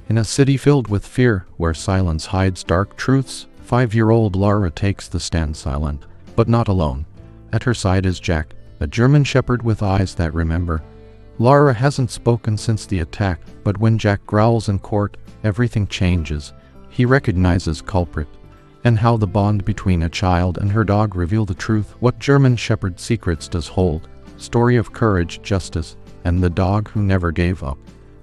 In a city filled with fear, where silence hides dark truths, 5-year-old Lara takes the stand silent, but not alone. At her side is Jack, a German shepherd with eyes that remember. Lara hasn't spoken since the attack, but when Jack growls in court, everything changes. He recognizes culprit, and how the bond between a child and her dog reveal the truth. What German shepherd secrets does hold? Story of courage, justice, and the dog who never gave up.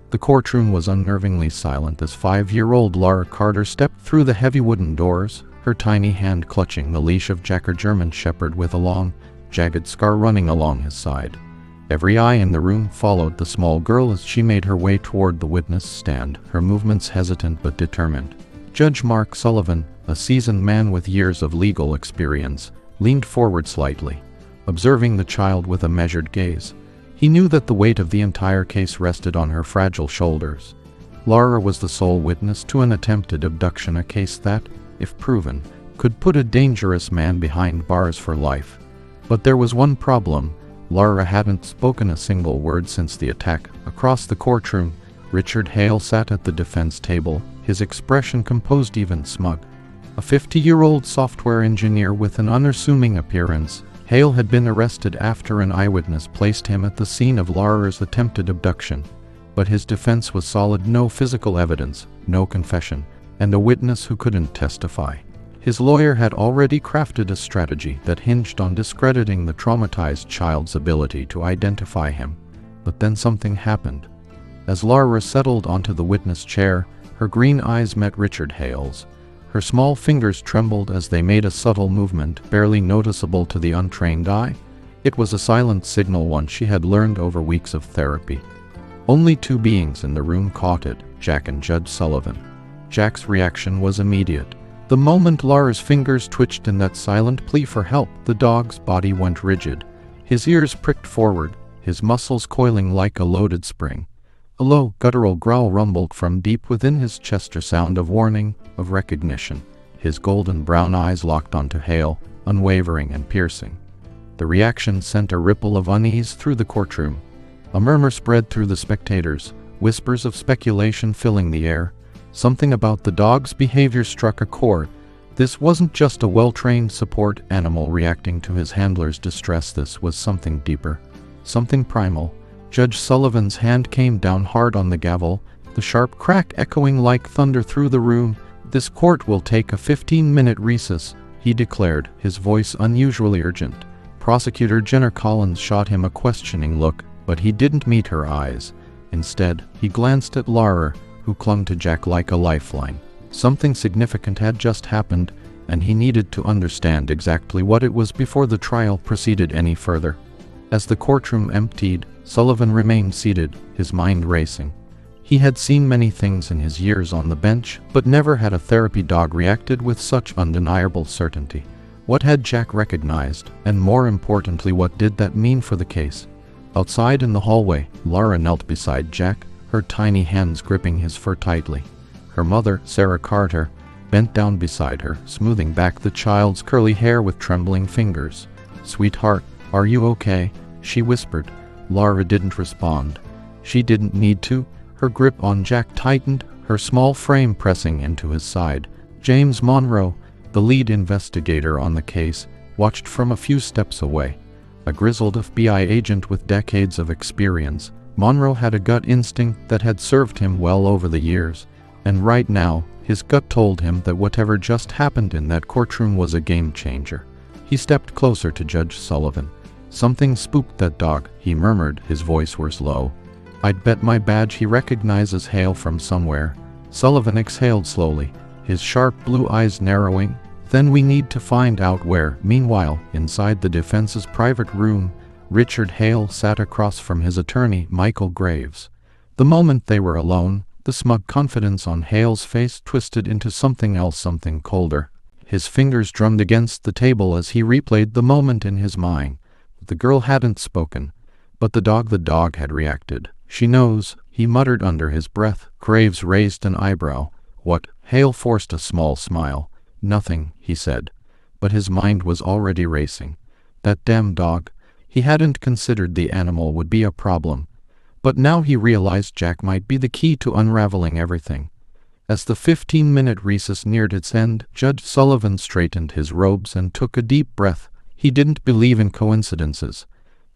The courtroom was unnervingly silent as 5-year-old Lara Carter stepped through the heavy wooden doors, her tiny hand clutching the leash of Jack, her German shepherd with a long, jagged scar running along his side. Every eye in the room followed the small girl as she made her way toward the witness stand, her movements hesitant but determined. Judge Mark Sullivan, a seasoned man with years of legal experience, leaned forward slightly, observing the child with a measured gaze. He knew that the weight of the entire case rested on her fragile shoulders. Lara was the sole witness to an attempted abduction, a case that, if proven, could put a dangerous man behind bars for life. But there was one problem. Lara hadn't spoken a single word since the attack. Across the courtroom, Richard Hale sat at the defense table, his expression composed, even smug. A 50-year-old software engineer with an unassuming appearance, Hale had been arrested after an eyewitness placed him at the scene of Lara's attempted abduction. But his defense was solid: no physical evidence, no confession, and a witness who couldn't testify. His lawyer had already crafted a strategy that hinged on discrediting the traumatized child's ability to identify him. But then something happened. As Lara settled onto the witness chair, her green eyes met Richard Hale's. Her small fingers trembled as they made a subtle movement, barely noticeable to the untrained eye. It was a silent signal, one she had learned over weeks of therapy. Only two beings in the room caught it: Jack and Judge Sullivan. Jack's reaction was immediate. The moment Lara's fingers twitched in that silent plea for help, the dog's body went rigid. His ears pricked forward, his muscles coiling like a loaded spring. A low, guttural growl rumbled from deep within his chest, a sound of warning, of recognition. His golden brown eyes locked onto Hale, unwavering and piercing. The reaction sent a ripple of unease through the courtroom. A murmur spread through the spectators, whispers of speculation filling the air. Something about the dog's behavior struck a chord. This wasn't just a well-trained support animal reacting to his handler's distress. This was something deeper, something primal. Judge Sullivan's hand came down hard on the gavel, the sharp crack echoing like thunder through the room. "This court will take a 15-minute recess," he declared, his voice unusually urgent. Prosecutor Jenner Collins shot him a questioning look, but he didn't meet her eyes. Instead, he glanced at Lara, who clung to Jack like a lifeline. Something significant had just happened, and he needed to understand exactly what it was before the trial proceeded any further. As the courtroom emptied, Sullivan remained seated, his mind racing. He had seen many things in his years on the bench, but never had a therapy dog reacted with such undeniable certainty. What had Jack recognized, and more importantly, what did that mean for the case? Outside in the hallway, Lara knelt beside Jack, her tiny hands gripping his fur tightly. Her mother, Sarah Carter, bent down beside her, smoothing back the child's curly hair with trembling fingers. "Sweetheart, are you okay?" she whispered. Lara didn't respond. She didn't need to. Her grip on Jack tightened, her small frame pressing into his side. James Monroe, the lead investigator on the case, watched from a few steps away. A grizzled FBI agent with decades of experience, Monroe had a gut instinct that had served him well over the years. And right now, his gut told him that whatever just happened in that courtroom was a game changer. He stepped closer to Judge Sullivan. "Something spooked that dog," he murmured, his voice was low. "I'd bet my badge he recognizes Hale from somewhere." Sullivan exhaled slowly, his sharp blue eyes narrowing. "Then we need to find out where." Meanwhile, inside the defense's private room, Richard Hale sat across from his attorney, Michael Graves. The moment they were alone, the smug confidence on Hale's face twisted into something else, something colder. His fingers drummed against the table as he replayed the moment in his mind. The girl hadn't spoken, but the dog had reacted. "She knows," he muttered under his breath. Graves raised an eyebrow. "What?" Hale forced a small smile. "Nothing," he said. But his mind was already racing. That damn dog. He hadn't considered the animal would be a problem. But now he realized Jack might be the key to unraveling everything. As the 15-minute recess neared its end, Judge Sullivan straightened his robes and took a deep breath. He didn't believe in coincidences.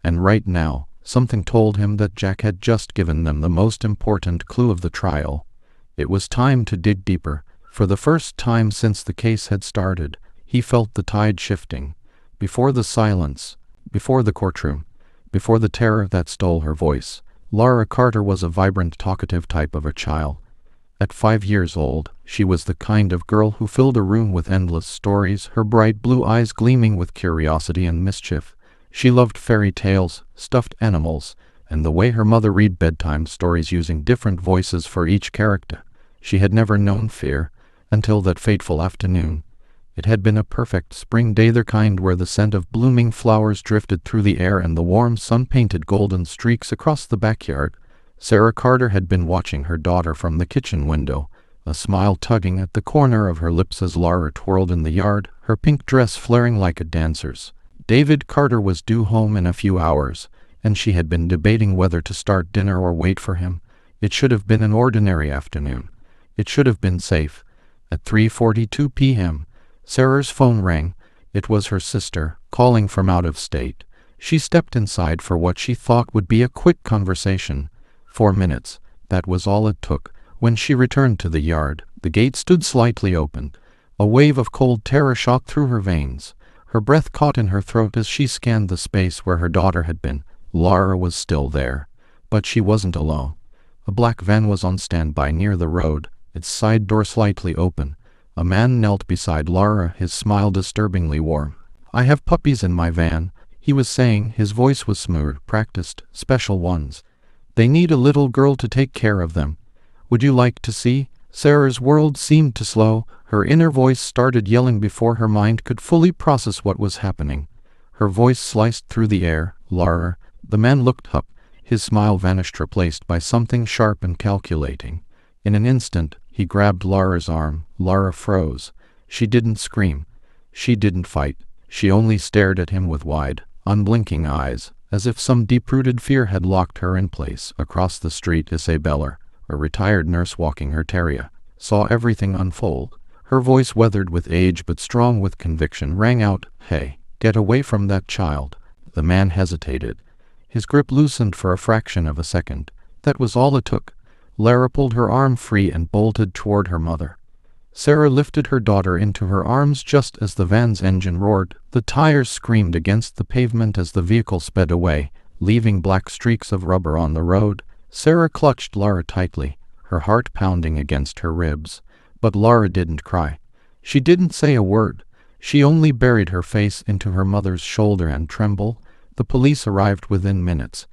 And right now, something told him that Jack had just given them the most important clue of the trial. It was time to dig deeper. For the first time since the case had started, he felt the tide shifting. Before the silence, before the courtroom, before the terror that stole her voice, Laura Carter was a vibrant, talkative type of a child. At 5 years old, she was the kind of girl who filled a room with endless stories, her bright blue eyes gleaming with curiosity and mischief. She loved fairy tales, stuffed animals, and the way her mother read bedtime stories using different voices for each character. She had never known fear, until that fateful afternoon. It had been a perfect spring day, the kind where the scent of blooming flowers drifted through the air and the warm sun painted golden streaks across the backyard. Sarah Carter had been watching her daughter from the kitchen window, a smile tugging at the corner of her lips as Laura twirled in the yard, her pink dress flaring like a dancer's. David Carter was due home in a few hours, and she had been debating whether to start dinner or wait for him. It should have been an ordinary afternoon. It should have been safe. At 3:42 p.m., Sarah's phone rang. It was her sister, calling from out of state. She stepped inside for what she thought would be a quick conversation. 4 minutes, that was all it took. When she returned to the yard, the gate stood slightly open. A wave of cold terror shot through her veins. Her breath caught in her throat as she scanned the space where her daughter had been. Laura was still there. But she wasn't alone. A black van was on standby near the road, its side door slightly open. A man knelt beside Laura, his smile disturbingly warm. "I have puppies in my van," he was saying. His voice was smooth, practiced, special ones. "They need a little girl to take care of them. Would you like to see?" Sarah's world seemed to slow. Her inner voice started yelling before her mind could fully process what was happening. Her voice sliced through the air. "Laura." The man looked up. His smile vanished, replaced by something sharp and calculating. In an instant, he grabbed Laura's arm. Laura froze. She didn't scream. She didn't fight. She only stared at him with wide, unblinking eyes, as if some deep-rooted fear had locked her in place. Across the street, Isabella, a retired nurse walking her terrier, saw everything unfold. Her voice, weathered with age but strong with conviction, rang out, "Hey, get away from that child." The man hesitated. His grip loosened for a fraction of a second. That was all it took. Lara pulled her arm free and bolted toward her mother. Sarah lifted her daughter into her arms just as the van's engine roared. The tires screamed against the pavement as the vehicle sped away, leaving black streaks of rubber on the road. Sarah clutched Lara tightly, her heart pounding against her ribs. But Lara didn't cry. She didn't say a word. She only buried her face into her mother's shoulder and trembled. The police arrived within minutes.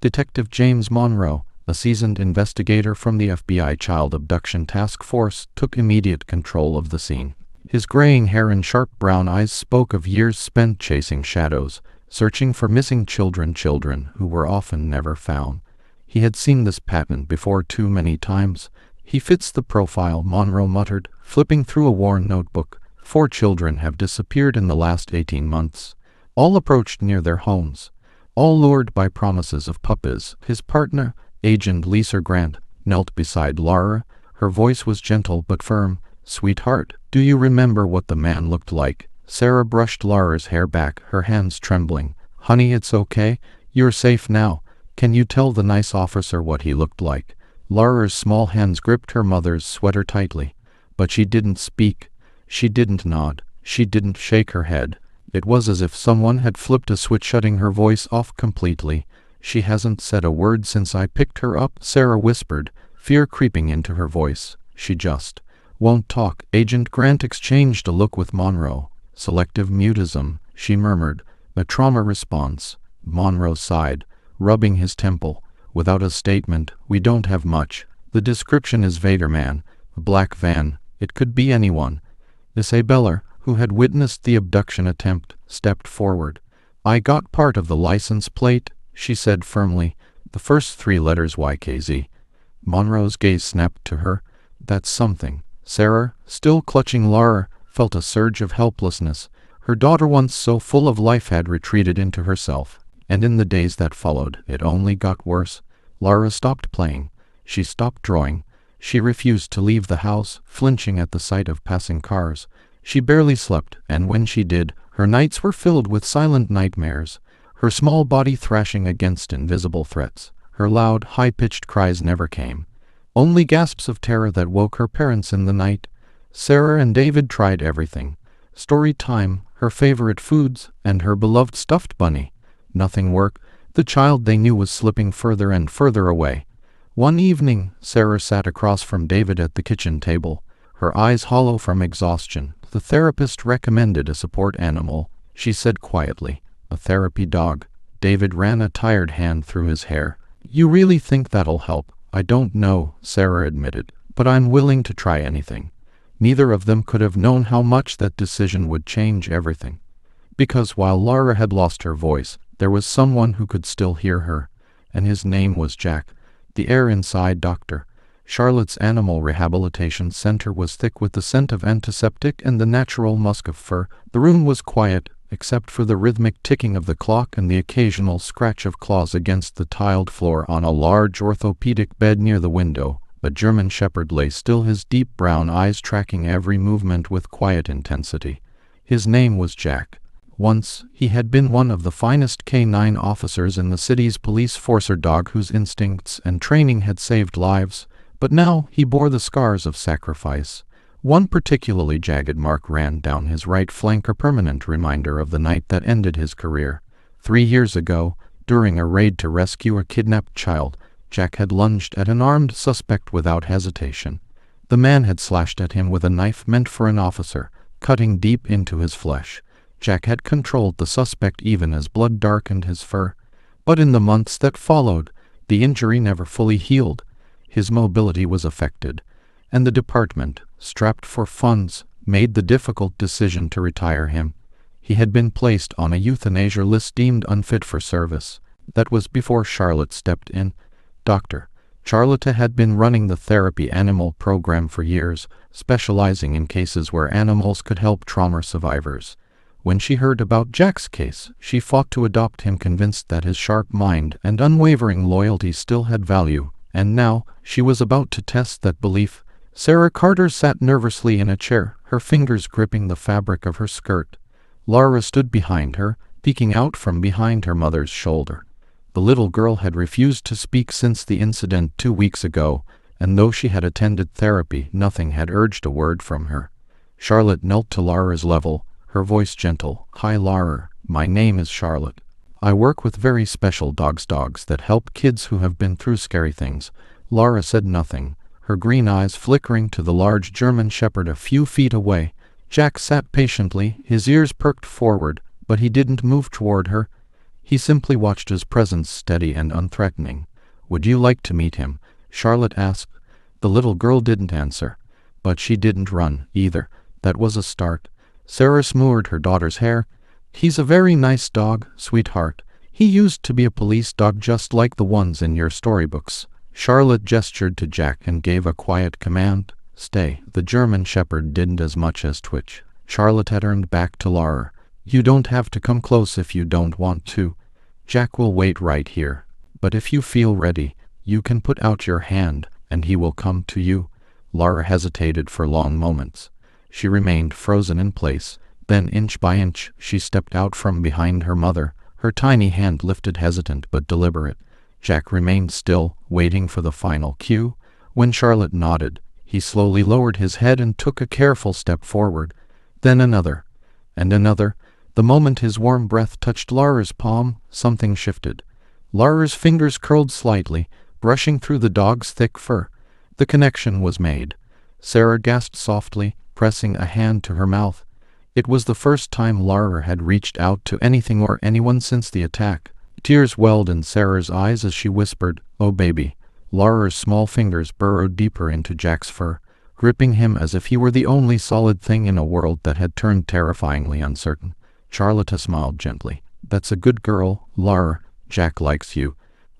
Detective James Monroe, a seasoned investigator from the FBI Child Abduction Task Force, took immediate control of the scene. His graying hair and sharp brown eyes spoke of years spent chasing shadows, searching for missing children who were often never found. He had seen this pattern before too many times. "He fits the profile," Monroe muttered, flipping through a worn notebook. 4 children have disappeared in the last 18 months. All approached near their homes, all lured by promises of puppies. His partner, Agent Lisa Grant, knelt beside Laura. Her voice was gentle but firm. "Sweetheart, do you remember what the man looked like?" Sarah brushed Laura's hair back, her hands trembling. "Honey, it's okay. You're safe now. Can you tell the nice officer what he looked like?" Laura's small hands gripped her mother's sweater tightly. But she didn't speak. She didn't nod. She didn't shake her head. It was as if someone had flipped a switch, shutting her voice off completely. "She hasn't said a word since I picked her up," Sarah whispered, fear creeping into her voice. "She just won't talk." Agent Grant exchanged a look with Monroe. "Selective mutism," she murmured. "A trauma response." Monroe sighed, rubbing his temple. "Without a statement, we don't have much. The description is Vaderman, a black van. It could be anyone." Isabella, who had witnessed the abduction attempt, stepped forward. "I got part of the license plate," she said firmly. "The first 3 letters YKZ." Monroe's gaze snapped to her. "That's something." Sarah, still clutching Laura, felt a surge of helplessness. Her daughter, once so full of life, had retreated into herself. And in the days that followed, it only got worse. Laura stopped playing. She stopped drawing. She refused to leave the house, flinching at the sight of passing cars. She barely slept, and when she did, her nights were filled with silent nightmares, her small body thrashing against invisible threats. Her loud, high-pitched cries never came, only gasps of terror that woke her parents in the night. Sarah and David tried everything. Story time, her favorite foods, and her beloved stuffed bunny. Nothing worked. The child they knew was slipping further and further away. One evening, Sarah sat across from David at the kitchen table, her eyes hollow from exhaustion. The therapist recommended a support animal, she said quietly. A therapy dog. David ran a tired hand through his hair. You really think that'll help? I don't know, Sarah admitted, but I'm willing to try anything. Neither of them could have known how much that decision would change everything. Because while Laura had lost her voice, there was someone who could still hear her, and his name was Jack, the air inside doctor. Charlotte's animal rehabilitation center was thick with the scent of antiseptic and the natural musk of fur. The room was quiet, except for the rhythmic ticking of the clock and the occasional scratch of claws against the tiled floor. On a large orthopedic bed near the window, a German shepherd lay still, his deep brown eyes tracking every movement with quiet intensity. His name was Jack. Once, he had been one of the finest canine officers in the city's police force, a dog whose instincts and training had saved lives, but now he bore the scars of sacrifice. One particularly jagged mark ran down his right flank, a permanent reminder of the night that ended his career. 3 years ago, during a raid to rescue a kidnapped child, Jack had lunged at an armed suspect without hesitation. The man had slashed at him with a knife meant for an officer, cutting deep into his flesh. Jack had controlled the suspect even as blood darkened his fur. But in the months that followed, the injury never fully healed. His mobility was affected, and the department, strapped for funds, made the difficult decision to retire him. He had been placed on a euthanasia list, deemed unfit for service. That was before Charlotte stepped in. Dr. Charlotte had been running the therapy animal program for years, specializing in cases where animals could help trauma survivors. When she heard about Jack's case, she fought to adopt him, convinced that his sharp mind and unwavering loyalty still had value, and now she was about to test that belief. Sarah Carter sat nervously in a chair, her fingers gripping the fabric of her skirt. Laura stood behind her, peeking out from behind her mother's shoulder. The little girl had refused to speak since the incident 2 weeks ago, and though she had attended therapy, nothing had urged a word from her. Charlotte knelt to Laura's level, her voice gentle. Hi Laura, my name is Charlotte. I work with very special dogs that help kids who have been through scary things. Laura said nothing, her green eyes flickering to the large German shepherd a few feet away. Jack sat patiently, his ears perked forward, but he didn't move toward her. He simply watched, his presence steady and unthreatening. Would you like to meet him? Charlotte asked. The little girl didn't answer, but she didn't run either. That was a start. Sarah smoothed her daughter's hair. He's a very nice dog, sweetheart. He used to be a police dog just like the ones in your storybooks. Charlotte gestured to Jack and gave a quiet command. Stay. The German shepherd didn't as much as twitch. Charlotte had turned back to Laura. You don't have to come close if you don't want to. Jack will wait right here. But if you feel ready, you can put out your hand, and he will come to you. Laura hesitated for long moments. She remained frozen in place. Then, inch by inch, she stepped out from behind her mother, her tiny hand lifted, hesitant but deliberate. Jack remained still, waiting for the final cue. When Charlotte nodded, he slowly lowered his head and took a careful step forward. Then another, and another. The moment his warm breath touched Laura's palm, something shifted. Laura's fingers curled slightly, brushing through the dog's thick fur. The connection was made. Sarah gasped softly, pressing a hand to her mouth. It was the first time Laura had reached out to anything or anyone since the attack. Tears welled in Sarah's eyes as she whispered, "Oh baby." Laura's small fingers burrowed deeper into Jack's fur, gripping him as if he were the only solid thing in a world that had turned terrifyingly uncertain. Charlotte smiled gently. That's a good girl, Laura. Jack likes you.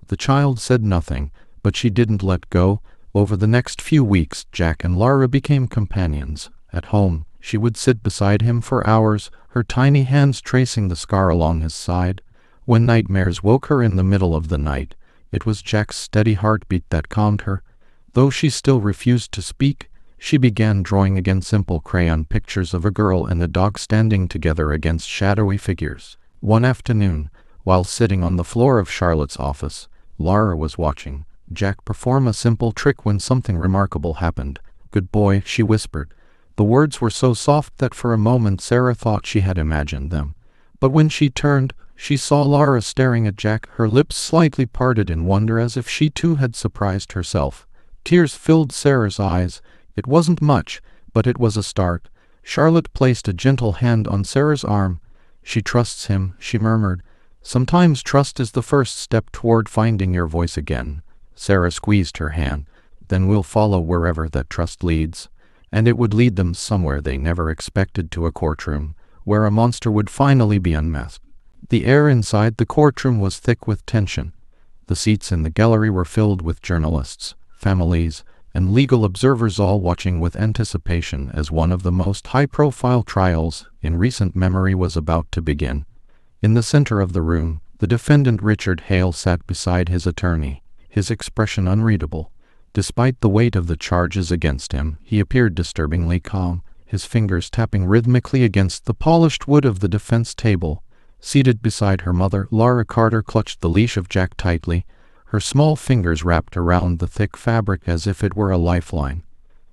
The child said nothing, but she didn't let go. Over the next few weeks, Jack and Laura became companions. At home, she would sit beside him for hours, her tiny hands tracing the scar along his side. When nightmares woke her in the middle of the night, it was Jack's steady heartbeat that calmed her. Though she still refused to speak, she began drawing again simple crayon pictures of a girl and a dog standing together against shadowy figures. One afternoon, while sitting on the floor of Charlotte's office, Lara was watching Jack perform a simple trick when something remarkable happened. "Good boy," she whispered. The words were so soft that for a moment Sarah thought she had imagined them. But when she turned, she saw Lara staring at Jack, her lips slightly parted in wonder as if she too had surprised herself. Tears filled Sarah's eyes. It wasn't much, but it was a start. Charlotte placed a gentle hand on Sarah's arm. "She trusts him," she murmured. "Sometimes trust is the first step toward finding your voice again." Sarah squeezed her hand. "Then we'll follow wherever that trust leads." And it would lead them somewhere they never expected, to a courtroom, where a monster would finally be unmasked. The air inside the courtroom was thick with tension. The seats in the gallery were filled with journalists, families, and legal observers, all watching with anticipation as one of the most high-profile trials in recent memory was about to begin. In the center of the room, the defendant Richard Hale sat beside his attorney, his expression unreadable. Despite the weight of the charges against him, he appeared disturbingly calm, his fingers tapping rhythmically against the polished wood of the defense table. Seated beside her mother, Lara Carter clutched the leash of Jack tightly, her small fingers wrapped around the thick fabric as if it were a lifeline.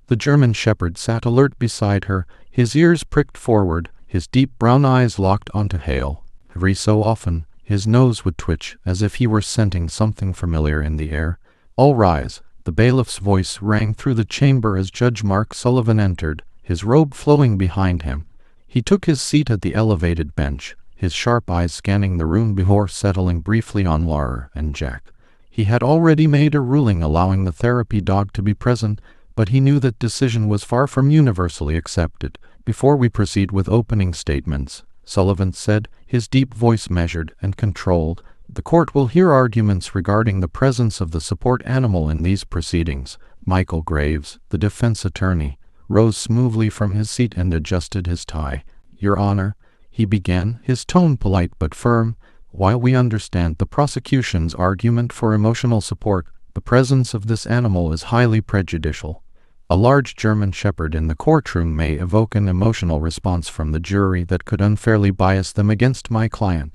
The German shepherd sat alert beside her, his ears pricked forward, his deep brown eyes locked onto Hale. Every so often, his nose would twitch as if he were scenting something familiar in the air. "All rise." The bailiff's voice rang through the chamber as Judge Mark Sullivan entered, his robe flowing behind him. He took his seat at the elevated bench, his sharp eyes scanning the room before settling briefly on Lara and Jack. He had already made a ruling allowing the therapy dog to be present, but he knew that decision was far from universally accepted. "Before we proceed with opening statements," Sullivan said, his deep voice measured and controlled, "the court will hear arguments regarding the presence of the support animal in these proceedings." Michael Graves, the defense attorney, rose smoothly from his seat and adjusted his tie. "Your Honor," he began, his tone polite but firm, "while we understand the prosecution's argument for emotional support, the presence of this animal is highly prejudicial. A large German shepherd in the courtroom may evoke an emotional response from the jury that could unfairly bias them against my client.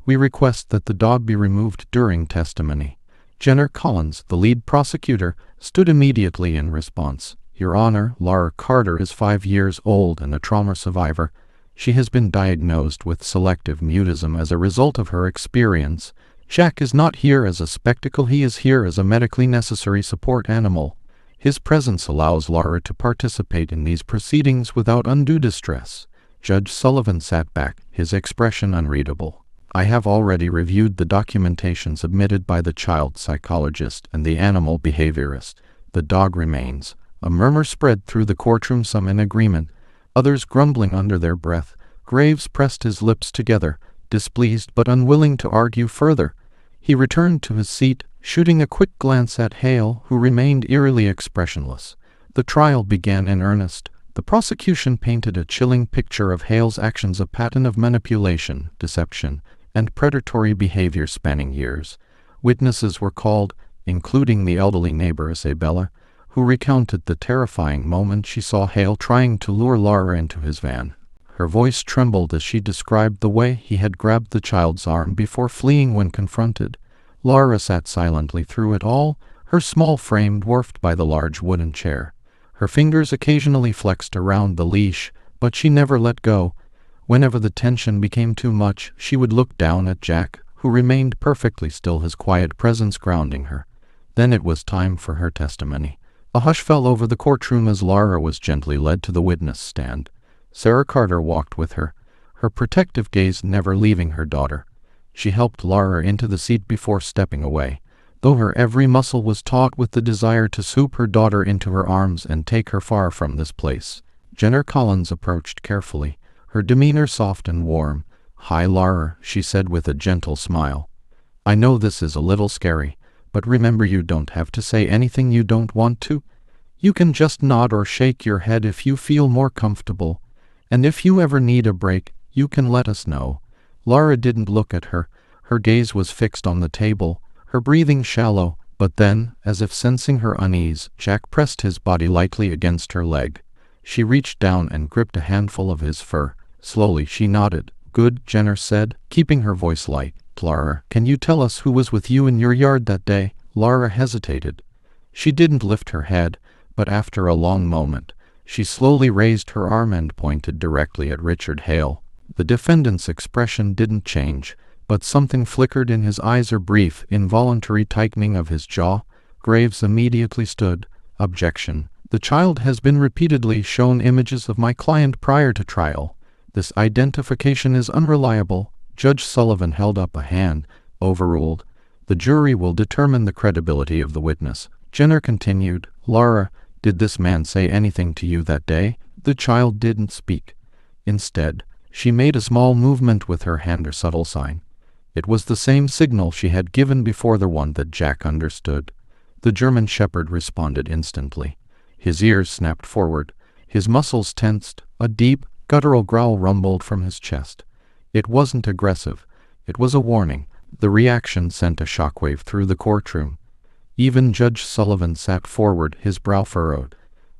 We request that the dog be removed during testimony." Jenner Collins, the lead prosecutor, stood immediately in response. "Your Honor, Lara Carter is 5 years old and a trauma survivor. She has been diagnosed with selective mutism as a result of her experience. Jack is not here as a spectacle, he is here as a medically necessary support animal. His presence allows Lara to participate in these proceedings without undue distress." Judge Sullivan sat back, his expression unreadable. "I have already reviewed the documentation submitted by the child psychologist and the animal behaviorist. The dog remains." A murmur spread through the courtroom, some in agreement, others grumbling under their breath. Graves pressed his lips together, displeased but unwilling to argue further. He returned to his seat, shooting a quick glance at Hale, who remained eerily expressionless. The trial began in earnest. The prosecution painted a chilling picture of Hale's actions, a pattern of manipulation, deception, and predatory behavior spanning years. Witnesses were called, including the elderly neighbor Isabella, who recounted the terrifying moment she saw Hale trying to lure Lara into his van. Her voice trembled as she described the way he had grabbed the child's arm before fleeing when confronted. Lara sat silently through it all, her small frame dwarfed by the large wooden chair. Her fingers occasionally flexed around the leash, but she never let go. Whenever the tension became too much, she would look down at Jack, who remained perfectly still, his quiet presence grounding her. Then it was time for her testimony. A hush fell over the courtroom as Lara was gently led to the witness stand. Sarah Carter walked with her, her protective gaze never leaving her daughter. She helped Lara into the seat before stepping away, though her every muscle was taut with the desire to swoop her daughter into her arms and take her far from this place. Jenner Collins approached carefully, her demeanor soft and warm. "Hi, Lara," she said with a gentle smile. "I know this is a little scary, but remember, you don't have to say anything you don't want to. You can just nod or shake your head if you feel more comfortable. And if you ever need a break, you can let us know." Lara didn't look at her. Her gaze was fixed on the table, her breathing shallow, But then, as if sensing her unease, Jack pressed his body lightly against her leg. She reached down and gripped a handful of his fur. Slowly she nodded. "Good," Jenner said, keeping her voice light. "Lara, can you tell us who was with you in your yard that day?" Lara hesitated. She didn't lift her head, but after a long moment, she slowly raised her arm and pointed directly at Richard Hale. The defendant's expression didn't change, but something flickered in his eyes. A brief, involuntary tightening of his jaw. Graves immediately stood. "Objection. The child has been repeatedly shown images of my client prior to trial. This identification is unreliable." Judge Sullivan held up a hand. "Overruled. The jury will determine the credibility of the witness." Jenner continued. "Lara, did this man say anything to you that day?" The child didn't speak. Instead, she made a small movement with her hand, a subtle sign. It was the same signal she had given before, the one that Jack understood. The German Shepherd responded instantly. His ears snapped forward. His muscles tensed. A deep, guttural growl rumbled from his chest. It wasn't aggressive. It was a warning. The reaction sent a shockwave through the courtroom. Even Judge Sullivan sat forward, his brow furrowed.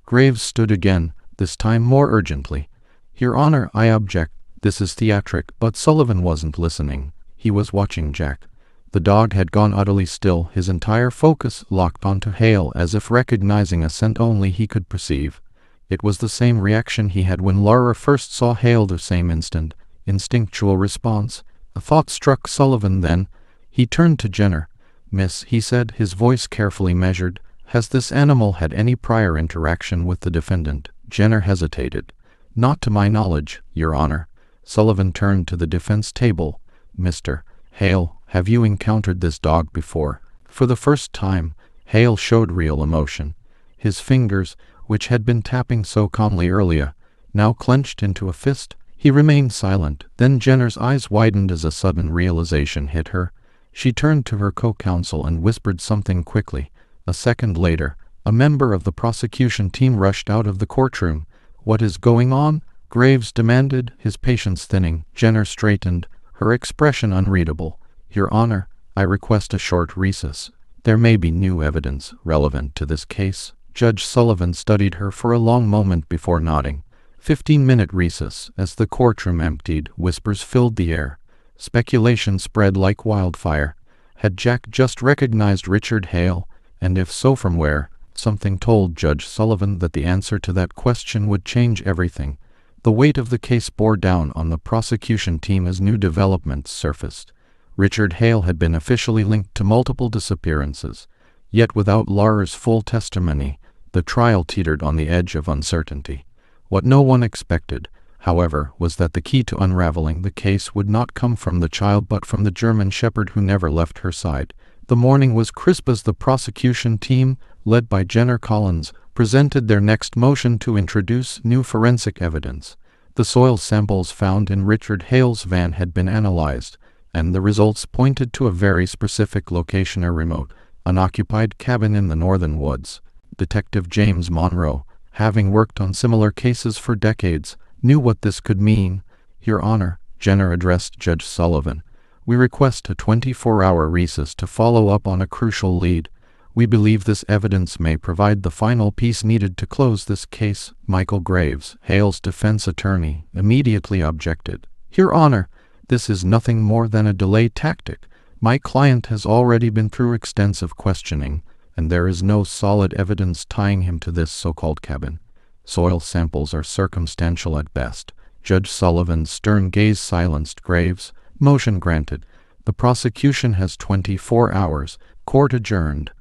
Graves stood again, this time more urgently. "Your Honor, I object. This is theatric." But Sullivan wasn't listening. He was watching Jack. The dog had gone utterly still, his entire focus locked onto Hale, as if recognizing a scent only he could perceive. It was the same reaction he had when Lara first saw Hale, the same instant, instinctual response. A thought struck Sullivan then. He turned to Jenner. "Miss," he said, his voice carefully measured, "has this animal had any prior interaction with the defendant?" Jenner hesitated. "Not to my knowledge, Your Honor." Sullivan turned to the defense table. "Mr. Hale, have you encountered this dog before?" For the first time, Hale showed real emotion. His fingers, which had been tapping so calmly earlier, now clenched into a fist. He remained silent. Then Jenner's eyes widened as a sudden realization hit her. She turned to her co-counsel and whispered something quickly. A second later, a member of the prosecution team rushed out of the courtroom. "What is going on?" Graves demanded, his patience thinning. Jenner straightened, her expression unreadable. "Your Honor, I request a short recess. There may be new evidence relevant to this case." Judge Sullivan studied her for a long moment before nodding. 15-minute recess. As the courtroom emptied, whispers filled the air. Speculation spread like wildfire. Had Jack just recognized Richard Hale? And if so, from where? Something told Judge Sullivan that the answer to that question would change everything. The weight of the case bore down on the prosecution team as new developments surfaced. Richard Hale had been officially linked to multiple disappearances. Yet without Lara's full testimony, the trial teetered on the edge of uncertainty. What no one expected, however, was that the key to unraveling the case would not come from the child but from the German Shepherd who never left her side. The morning was crisp as the prosecution team, led by Jenner Collins, presented their next motion to introduce new forensic evidence. The soil samples found in Richard Hale's van had been analyzed, and the results pointed to a very specific location: a remote, unoccupied cabin in the northern woods. Detective James Monroe, having worked on similar cases for decades, knew what this could mean. "Your Honor," Jenner addressed Judge Sullivan, "we request a 24-hour recess to follow up on a crucial lead. We believe this evidence may provide the final piece needed to close this case." Michael Graves, Hale's defense attorney, immediately objected. "Your Honor, this is nothing more than a delay tactic. My client has already been through extensive questioning, and there is no solid evidence tying him to this so-called cabin. Soil samples are circumstantial at best." Judge Sullivan's stern gaze silenced Graves. "Motion granted. The prosecution has 24 hours. Court adjourned."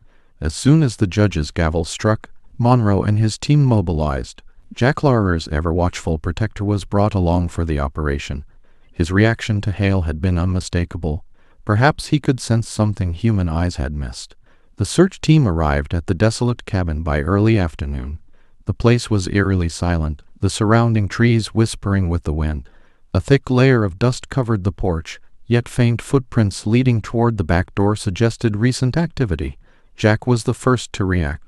As soon as the judge's gavel struck, Monroe and his team mobilized. Jack Lara's ever-watchful protector was brought along for the operation. His reaction to Hale had been unmistakable. Perhaps he could sense something human eyes had missed. The search team arrived at the desolate cabin by early afternoon. The place was eerily silent, the surrounding trees whispering with the wind. A thick layer of dust covered the porch, yet faint footprints leading toward the back door suggested recent activity. Jack was the first to react.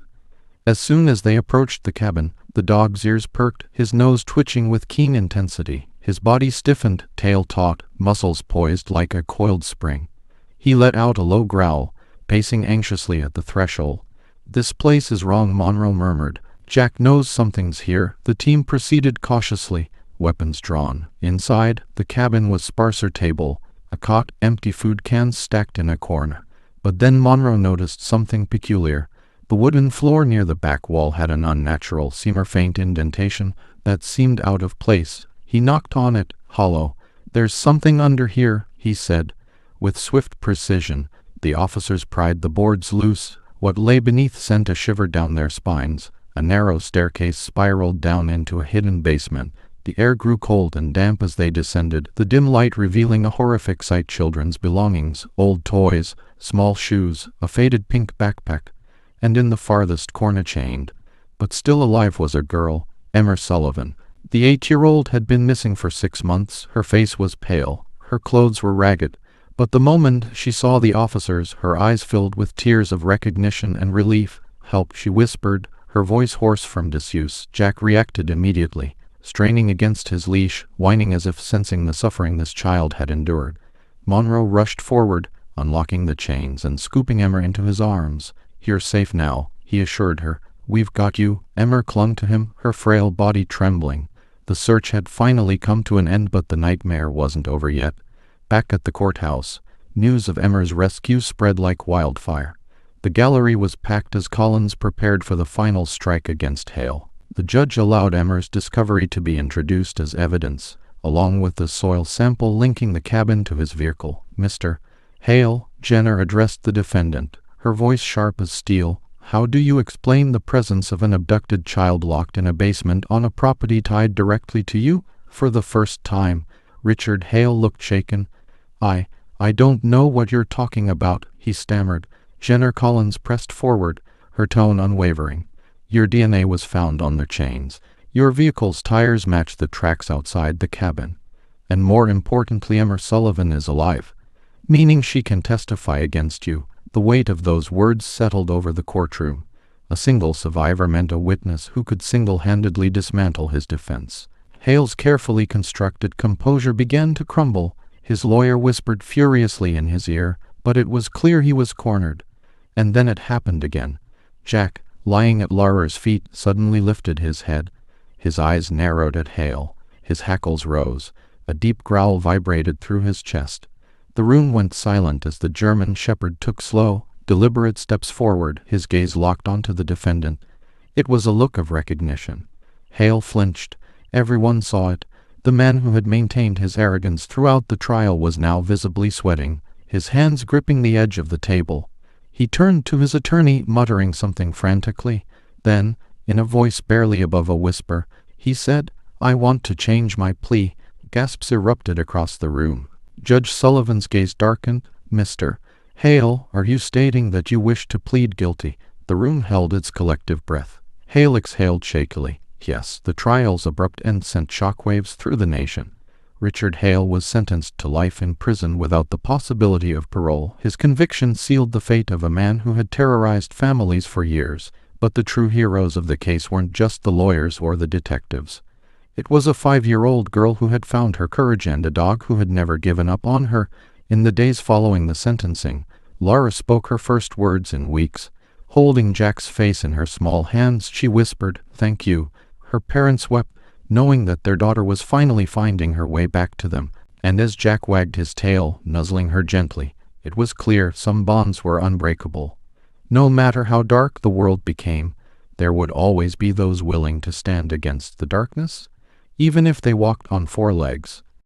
As soon as they approached the cabin, the dog's ears perked, his nose twitching with keen intensity. His body stiffened, tail taut, muscles poised like a coiled spring. He let out a low growl, pacing anxiously at the threshold. "This place is wrong," Monroe murmured. "Jack knows something's here." The team proceeded cautiously, weapons drawn. Inside, the cabin was sparser table, a cot, empty food cans stacked in a corner. But then Monroe noticed something peculiar. The wooden floor near the back wall had an unnatural seam or faint indentation that seemed out of place. He knocked on it, hollow. "There's something under here," he said. With swift precision, the officers pried the boards loose. What lay beneath sent a shiver down their spines. A narrow staircase spiraled down into a hidden basement. The air grew cold and damp as they descended, the dim light revealing a horrific sight: children's belongings, old toys, small shoes, a faded pink backpack, and in the farthest corner, chained, but still alive, was a girl, Emma Sullivan. The 8-year-old had been missing for 6 months. Her face was pale, her clothes were ragged, but the moment she saw the officers, her eyes filled with tears of recognition and relief. "Help," she whispered, her voice hoarse from disuse. Jack reacted immediately, straining against his leash, whining as if sensing the suffering this child had endured. Monroe rushed forward, unlocking the chains and scooping Emma into his arms. "You're safe now," he assured her. "We've got you." Emma clung to him, her frail body trembling. The search had finally come to an end, but the nightmare wasn't over yet. Back at the courthouse, news of Emma's rescue spread like wildfire. The gallery was packed as Collins prepared for the final strike against Hale. The judge allowed Emma's discovery to be introduced as evidence, along with the soil sample linking the cabin to his vehicle. "Mr. Hale," Jenner addressed the defendant, her voice sharp as steel, "how do you explain the presence of an abducted child locked in a basement on a property tied directly to you?" For the first time, Richard Hale looked shaken. I don't know what you're talking about," he stammered. Jenner Collins pressed forward, her tone unwavering. "Your DNA was found on the chains. Your vehicle's tires match the tracks outside the cabin. And more importantly, Emma Sullivan is alive, meaning she can testify against you." The weight of those words settled over the courtroom. A single survivor meant a witness who could single-handedly dismantle his defense. Hale's carefully constructed composure began to crumble. His lawyer whispered furiously in his ear, but it was clear he was cornered. And then it happened again. Jack, lying at Laura's feet, suddenly lifted his head. His eyes narrowed at Hale. His hackles rose. A deep growl vibrated through his chest. The room went silent as the German shepherd took slow, deliberate steps forward, his gaze locked onto the defendant. It was a look of recognition. Hale flinched. Everyone saw it. The man who had maintained his arrogance throughout the trial was now visibly sweating, his hands gripping the edge of the table. He turned to his attorney, muttering something frantically. Then, in a voice barely above a whisper, he said, "I want to change my plea." Gasps erupted across the room. Judge Sullivan's gaze darkened. "Mr. Hale, are you stating that you wish to plead guilty?" The room held its collective breath. Hale exhaled shakily. Yes. The trial's abrupt end sent shockwaves through the nation. Richard Hale was sentenced to life in prison without the possibility of parole. His conviction sealed the fate of a man who had terrorized families for years. But the true heroes of the case weren't just the lawyers or the detectives. It was a 5-year-old girl who had found her courage and a dog who had never given up on her. In the days following the sentencing, Laura spoke her first words in weeks. Holding Jack's face in her small hands, she whispered, "Thank you." Her parents wept, knowing that their daughter was finally finding her way back to them. And as Jack wagged his tail, nuzzling her gently, it was clear some bonds were unbreakable. No matter how dark the world became, there would always be those willing to stand against the darkness, even if they walked on 4 legs.